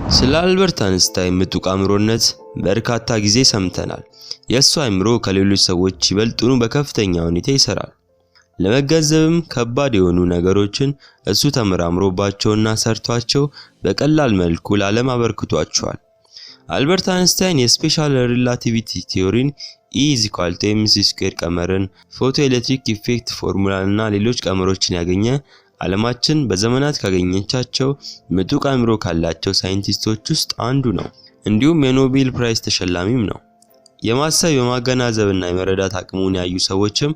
ስለ አልበርት አንስታይን ምጡቅ አእምሮነት በርካታ ጊዜ ሰምተናል። የእሱ አእምሮ ከሌሎች ሰዎች ይበልጡኑ በከፍተኛ ሁኔታ ይሰራል። ለመገንዘብም ከባድ የሆኑ ነገሮችን እሱ ተመራምሮባቸውና ሰርቷቸው በቀላል መልኩ ለዓለም አበርክቷቸዋል። አልበርት አንስታይን የስፔሻል ሪላቲቪቲ ቲዮሪን፣ E=mc² ቀመርን፣ ፎቶ ኤሌክትሪክ ኢፌክት ፎርሙላንና ሌሎች ቀመሮችን ያገኘ ዓለማችን በዘመናት ካገኘቻቸው ምጡቅ አእምሮ ካላቸው ሳይንቲስቶች ውስጥ አንዱ ነው። እንዲሁም የኖቤል ፕራይስ ተሸላሚም ነው። የማሰብ የማገናዘብና የመረዳት አቅሙን ያዩ ሰዎችም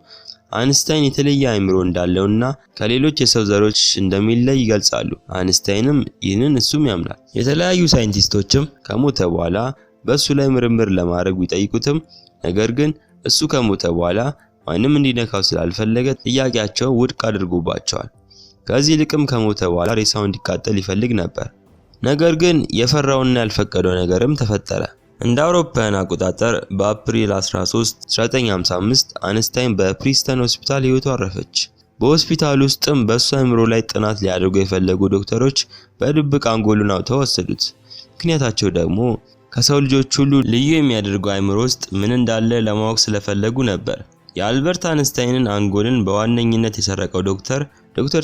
አንስታይን የተለየ አእምሮ እንዳለውና ከሌሎች የሰው ዘሮች እንደሚለይ ይገልጻሉ። አንስታይንም ይህንን እሱም ያምናል። የተለያዩ ሳይንቲስቶችም ከሞተ በኋላ በሱ ላይ ምርምር ለማድረግ ቢጠይቁትም ነገር ግን እሱ ከሞተ በኋላ ማንም እንዲነካው ስላልፈለገ ጥያቄያቸው ውድቅ አድርጎባቸዋል። ከዚህ ልቅም ከሞተ በኋላ ሬሳው እንዲቃጠል ይፈልግ ነበር። ነገር ግን የፈራውና ያልፈቀደው ነገርም ተፈጠረ። እንደ አውሮፓውያን አቆጣጠር በአፕሪል 13 1955 አንስታይን በፕሪስተን ሆስፒታል ህይወቱ አረፈች። በሆስፒታል ውስጥም በሱ አእምሮ ላይ ጥናት ሊያደርጉ የፈለጉ ዶክተሮች በድብቅ አንጎሉን አውጥተው ወሰዱት። ምክንያታቸው ደግሞ ከሰው ልጆች ሁሉ ልዩ የሚያደርገው አእምሮ ውስጥ ምን እንዳለ ለማወቅ ስለፈለጉ ነበር። የአልበርት አንስታይንን አንጎልን በዋነኝነት የሰረቀው ዶክተር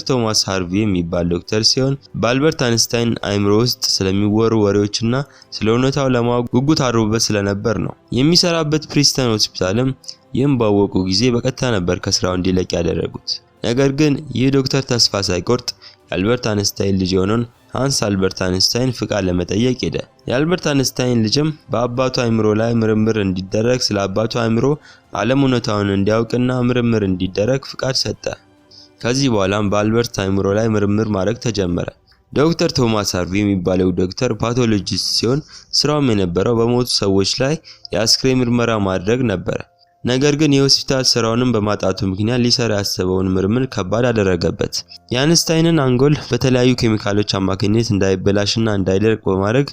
ቶማስ ሃርቪ የሚባል ዶክተር ሲሆን በአልበርት አንስታይን አእምሮ ውስጥ ስለሚወሩ ወሬዎችና ስለ እውነታው ለማወቅ ጉጉት አድሮበት ስለነበር ነው። የሚሰራበት ፕሪስተን ሆስፒታልም ይህን ባወቁ ጊዜ በቀጥታ ነበር ከስራው እንዲለቅ ያደረጉት። ነገር ግን ይህ ዶክተር ተስፋ ሳይቆርጥ የአልበርት አንስታይን ልጅ የሆነውን ሃንስ አልበርት አንስታይን ፍቃድ ለመጠየቅ ሄደ። የአልበርት አንስታይን ልጅም በአባቱ አእምሮ ላይ ምርምር እንዲደረግ ስለ አባቱ አእምሮ ዓለም እውነታውን እንዲያውቅና ምርምር እንዲደረግ ፍቃድ ሰጠ። ከዚህ በኋላም በአልበርት አእምሮ ላይ ምርምር ማድረግ ተጀመረ። ዶክተር ቶማስ ሃርቪ የሚባለው ዶክተር ፓቶሎጂስት ሲሆን ስራውም የነበረው በሞቱ ሰዎች ላይ የአስክሬን ምርመራ ማድረግ ነበር። ነገር ግን የሆስፒታል ስራውንም በማጣቱ ምክንያት ሊሰራ ያሰበውን ምርምር ከባድ አደረገበት። የአንስታይንን አንጎል በተለያዩ ኬሚካሎች አማካኝነት እንዳይበላሽና እንዳይደርቅ በማድረግ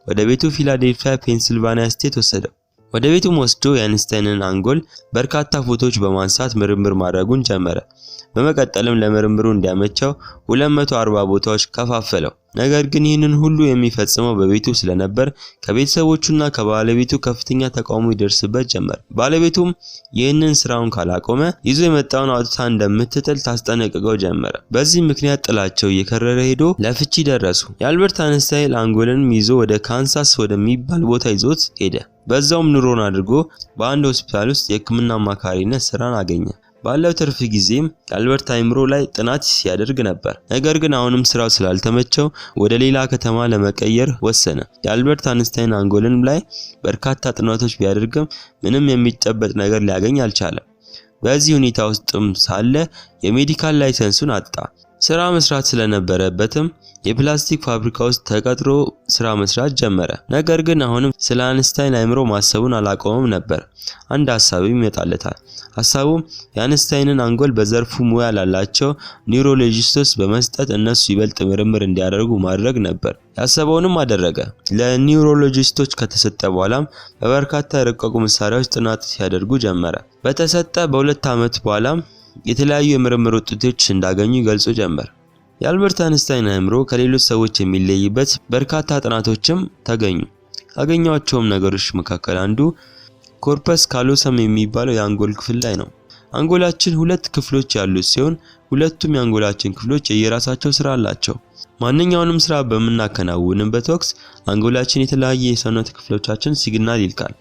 ወደ ቤቱ ፊላዴልፊያ ፔንሲልቫኒያ ስቴት ወሰደው። ወደ ቤቱም ወስዶ የአንስታይንን አንጎል በርካታ ፎቶዎች በማንሳት ምርምር ማድረጉን ጀመረ። በመቀጠልም ለምርምሩ እንዲያመቸው 240 ቦታዎች ከፋፈለው። ነገር ግን ይህንን ሁሉ የሚፈጽመው በቤቱ ስለነበር ከቤተሰቦቹና ከባለቤቱ ከፍተኛ ተቃውሞ ይደርስበት ጀመር። ባለቤቱም ይህንን ስራውን ካላቆመ ይዞ የመጣውን አውጥታ እንደምትጥል ታስጠነቅቀው ጀመረ። በዚህ ምክንያት ጥላቸው እየከረረ ሄዶ ለፍቺ ደረሱ። የአልበርት አንስታይን አንጎልንም ይዞ ወደ ካንሳስ ወደሚባል ቦታ ይዞት ሄደ። በዛውም ኑሮን አድርጎ በአንድ ሆስፒታል ውስጥ የሕክምና አማካሪነት ስራን አገኘ። ባለው ትርፍ ጊዜም የአልበርት አእምሮ ላይ ጥናት ሲያደርግ ነበር። ነገር ግን አሁንም ስራው ስላልተመቸው ወደ ሌላ ከተማ ለመቀየር ወሰነ። የአልበርት አንስታይን አንጎልን ላይ በርካታ ጥናቶች ቢያደርግም ምንም የሚጨበጥ ነገር ሊያገኝ አልቻለም። በዚህ ሁኔታ ውስጥም ሳለ የሜዲካል ላይሰንሱን አጣ። ስራ መስራት ስለነበረበትም የፕላስቲክ ፋብሪካ ውስጥ ተቀጥሮ ስራ መስራት ጀመረ። ነገር ግን አሁንም ስለ አንስታይን አእምሮ ማሰቡን አላቆመም ነበር። አንድ ሐሳብም ይመጣለታል። ሐሳቡም የአንስታይንን አንጎል በዘርፉ ሙያ ላላቸው ኒውሮሎጂስቶች በመስጠት እነሱ ይበልጥ ምርምር እንዲያደርጉ ማድረግ ነበር። ያሰበውንም አደረገ። ለኒውሮሎጂስቶች ከተሰጠ በኋላም በበርካታ የረቀቁ መሳሪያዎች ጥናት ሲያደርጉ ጀመረ። በተሰጠ በ2 ዓመት በኋላም የተለያዩ የምርምር ውጤቶች እንዳገኙ ገልጾ ጀመር። የአልበርት አንስታይን አእምሮ ከሌሎች ሰዎች የሚለይበት በርካታ ጥናቶችም ተገኙ። ካገኟቸውም ነገሮች መካከል አንዱ ኮርፐስ ካሎሰም የሚባለው የአንጎል ክፍል ላይ ነው። አንጎላችን 2 ክፍሎች ያሉት ሲሆን ሁለቱም የአንጎላችን ክፍሎች የየራሳቸው ስራ አላቸው። ማንኛውንም ስራ በመናከናውንበት ወቅት አንጎላችን የተለያየ የሰውነት ክፍሎቻችን ሲግናል ይልካል።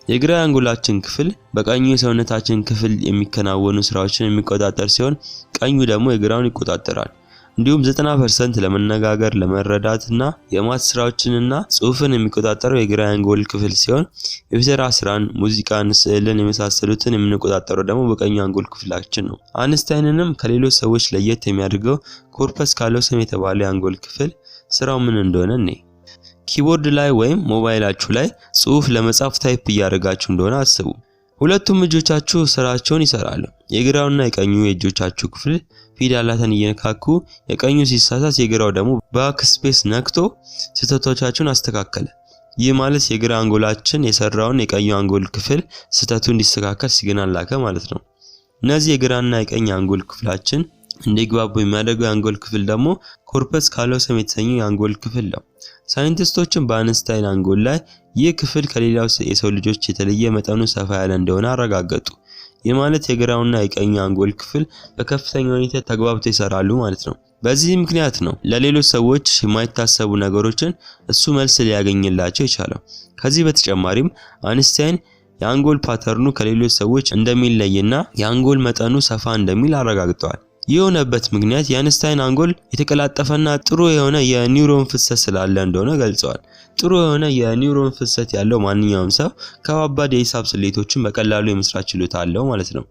የግራ አንጎላችን ክፍል በቀኙ የሰውነታችን ክፍል የሚከናወኑ ስራዎችን የሚቆጣጠር ሲሆን ቀኙ ደግሞ የግራውን ይቆጣጠራል። እንዲሁም 90% ለመነጋገር ለመረዳትና የማት ስራዎችንና ጽሁፍን የሚቆጣጠረው የግራ አንጎል ክፍል ሲሆን የፈጠራ ስራን፣ ሙዚቃን፣ ስዕልን የመሳሰሉትን የምንቆጣጠረው ደግሞ በቀኙ አንጎል ክፍላችን ነው። አንስታይንንም ከሌሎች ሰዎች ለየት የሚያደርገው ኮርፐስ ካሎሰም የተባለው የአንጎል ክፍል ስራው ምን እንደሆነ ነው። ኪቦርድ ላይ ወይም ሞባይላችሁ ላይ ጽሁፍ ለመጻፍ ታይፕ እያደረጋችሁ እንደሆነ አስቡ። ሁለቱም እጆቻችሁ ስራቸውን ይሰራሉ። የግራውና የቀኙ የእጆቻችሁ ክፍል ፊደላትን እየነካኩ የቀኙ ሲሳሳት የግራው ደግሞ ባክ ስፔስ ነክቶ ስህተቶቻችሁን አስተካከለ። ይህ ማለት የግራ አንጎላችን የሰራውን የቀኙ አንጎል ክፍል ስህተቱ እንዲስተካከል ሲግናል ላከ ማለት ነው። እነዚህ የግራና የቀኝ አንጎል ክፍላችን እንዲግባቡ የሚያደርገው የአንጎል ክፍል ደግሞ ኮርፐስ ካሎሰም የተሰኘው የአንጎል ክፍል ነው። ሳይንቲስቶችም በአይንስታይን አንጎል ላይ ይህ ክፍል ከሌላው የሰው ልጆች የተለየ መጠኑ ሰፋ ያለ እንደሆነ አረጋገጡ። ይህ ማለት የግራውና የቀኙ አንጎል ክፍል በከፍተኛ ሁኔታ ተግባብተው ይሰራሉ ማለት ነው። በዚህ ምክንያት ነው ለሌሎች ሰዎች የማይታሰቡ ነገሮችን እሱ መልስ ሊያገኝላቸው የቻለው። ከዚህ በተጨማሪም አይንስታይን የአንጎል ፓተርኑ ከሌሎች ሰዎች እንደሚለይና የአንጎል መጠኑ ሰፋ እንደሚል አረጋግጠዋል። ይህ የሆነበት ምክንያት የአይንስታይን አንጎል የተቀላጠፈና ጥሩ የሆነ የኒውሮን ፍሰት ስላለ እንደሆነ ገልጸዋል። ጥሩ የሆነ የኒውሮን ፍሰት ያለው ማንኛውም ሰው ከባባድ የሂሳብ ስሌቶችን በቀላሉ የመስራት ችሎታ አለው ማለት ነው።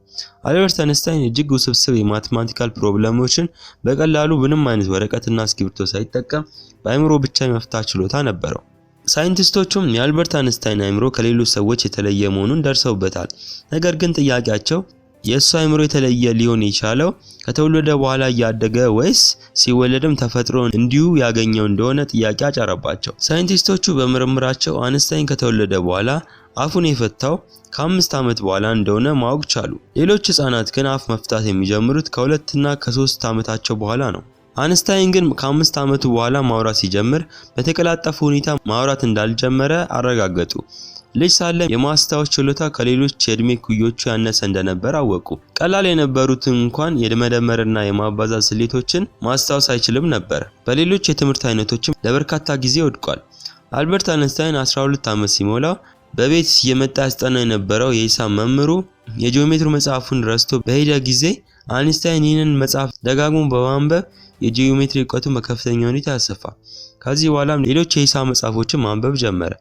አልበርት አይንስታይን እጅግ ውስብስብ የማቴማቲካል ፕሮብሌሞችን በቀላሉ ምንም አይነት ወረቀትና እስክሪብቶ ሳይጠቀም በአእምሮ ብቻ የመፍታት ችሎታ ነበረው። ሳይንቲስቶቹም የአልበርት አይንስታይን አእምሮ ከሌሎች ሰዎች የተለየ መሆኑን ደርሰውበታል። ነገር ግን ጥያቄያቸው የእሱ አእምሮ የተለየ ሊሆን የቻለው ከተወለደ በኋላ ያደገ ወይስ ሲወለድም ተፈጥሮ እንዲሁ ያገኘው እንደሆነ ጥያቄ አጫረባቸው። ሳይንቲስቶቹ በምርምራቸው አይንስታይን ከተወለደ በኋላ አፉን የፈታው ከ5 ዓመት በኋላ እንደሆነ ማወቅ ቻሉ። ሌሎች ህፃናት ግን አፍ መፍታት የሚጀምሩት ከ2 እና ከ3 ዓመታቸው በኋላ ነው። አይንስታይን ግን ከ5 ዓመቱ በኋላ ማውራት ሲጀምር በተቀላጠፈ ሁኔታ ማውራት እንዳልጀመረ አረጋገጡ። ልጅ ሳለ የማስታወስ ችሎታ ከሌሎች የእድሜ ኩዮቹ ያነሰ እንደነበር አወቁ። ቀላል የነበሩትን እንኳን የመደመርና የማባዛት ስሌቶችን ማስታወስ አይችልም ነበር። በሌሎች የትምህርት አይነቶችም ለበርካታ ጊዜ ወድቋል። አልበርት አይንስታይን 12 ዓመት ሲሞላው በቤት የመጣ ያስጠናው የነበረው የሂሳብ መምህሩ የጂኦሜትሪ መጽሐፉን ረስቶ በሄደ ጊዜ አይንስታይን ይህንን መጽሐፍ ደጋግሞ በማንበብ የጂኦሜትሪ እውቀቱን በከፍተኛ ሁኔታ ያሰፋ። ከዚህ በኋላም ሌሎች የሂሳብ መጽሐፎችን ማንበብ ጀመረ።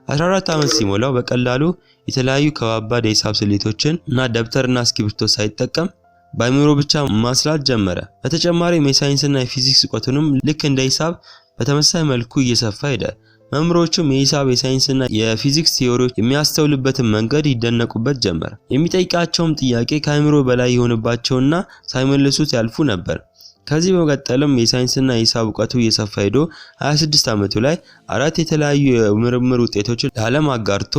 14 ዓመት ሲሞላው በቀላሉ የተለያዩ ከባባድ የሂሳብ ስሌቶችን እና ደብተርና እስክሪብቶ ሳይጠቀም በአእምሮ ብቻ ማስላት ጀመረ። በተጨማሪም የሳይንስና የፊዚክስ እውቀቱንም ልክ እንደ ሂሳብ በተመሳሳይ መልኩ እየሰፋ ሄደ። መምህሮቹም የሂሳብ የሳይንስና የፊዚክስ ቲዮሪዎች የሚያስተውልበትን መንገድ ይደነቁበት ጀመረ። የሚጠይቃቸውም ጥያቄ ከአእምሮ በላይ የሆነባቸውና ሳይመልሱት ያልፉ ነበር። ከዚህ በመቀጠልም የሳይንስና የሂሳብ እውቀቱ እየሰፋ ሄዶ 26 ዓመቱ ላይ 4 የተለያዩ የምርምር ውጤቶችን ለዓለም አጋርቶ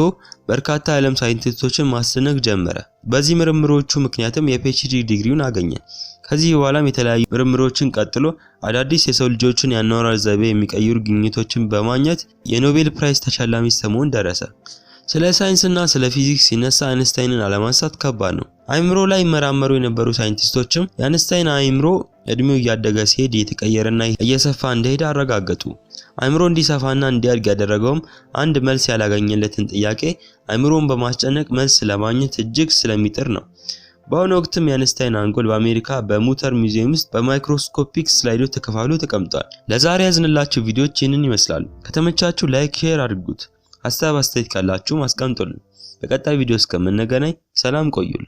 በርካታ የዓለም ሳይንቲስቶችን ማስደነቅ ጀመረ። በዚህ ምርምሮቹ ምክንያትም የፒኤችዲ ዲግሪውን አገኘ። ከዚህ በኋላም የተለያዩ ምርምሮችን ቀጥሎ አዳዲስ የሰው ልጆችን የአኗኗር ዘይቤ የሚቀይሩ ግኝቶችን በማግኘት የኖቤል ፕራይዝ ተሸላሚ እስከመሆን ደረሰ። ስለ ሳይንስና ስለ ፊዚክስ ሲነሳ አይንስታይንን አለማንሳት ከባድ ነው። አእምሮ ላይ ይመራመሩ የነበሩ ሳይንቲስቶችም የአይንስታይን አእምሮ እድሜው እያደገ ሲሄድ እየተቀየረና እየሰፋ እንደሄደ አረጋገጡ። አእምሮ እንዲሰፋና እንዲያድግ ያደረገውም አንድ መልስ ያላገኘለትን ጥያቄ አእምሮን በማስጨነቅ መልስ ለማግኘት እጅግ ስለሚጥር ነው። በአሁኑ ወቅትም የአይንስታይን አንጎል በአሜሪካ በሙተር ሙዚየም ውስጥ በማይክሮስኮፒክ ስላይዶች ተከፋፍሎ ተቀምጧል። ለዛሬ ያዝንላችሁ ቪዲዮዎች ይህንን ይመስላሉ። ከተመቻችሁ ላይክ፣ ሼር አድርጉት። ሀሳብ አስተያየት ካላችሁ አስቀምጡልን። በቀጣይ ቪዲዮ እስከምንገናኝ ሰላም ቆዩልን።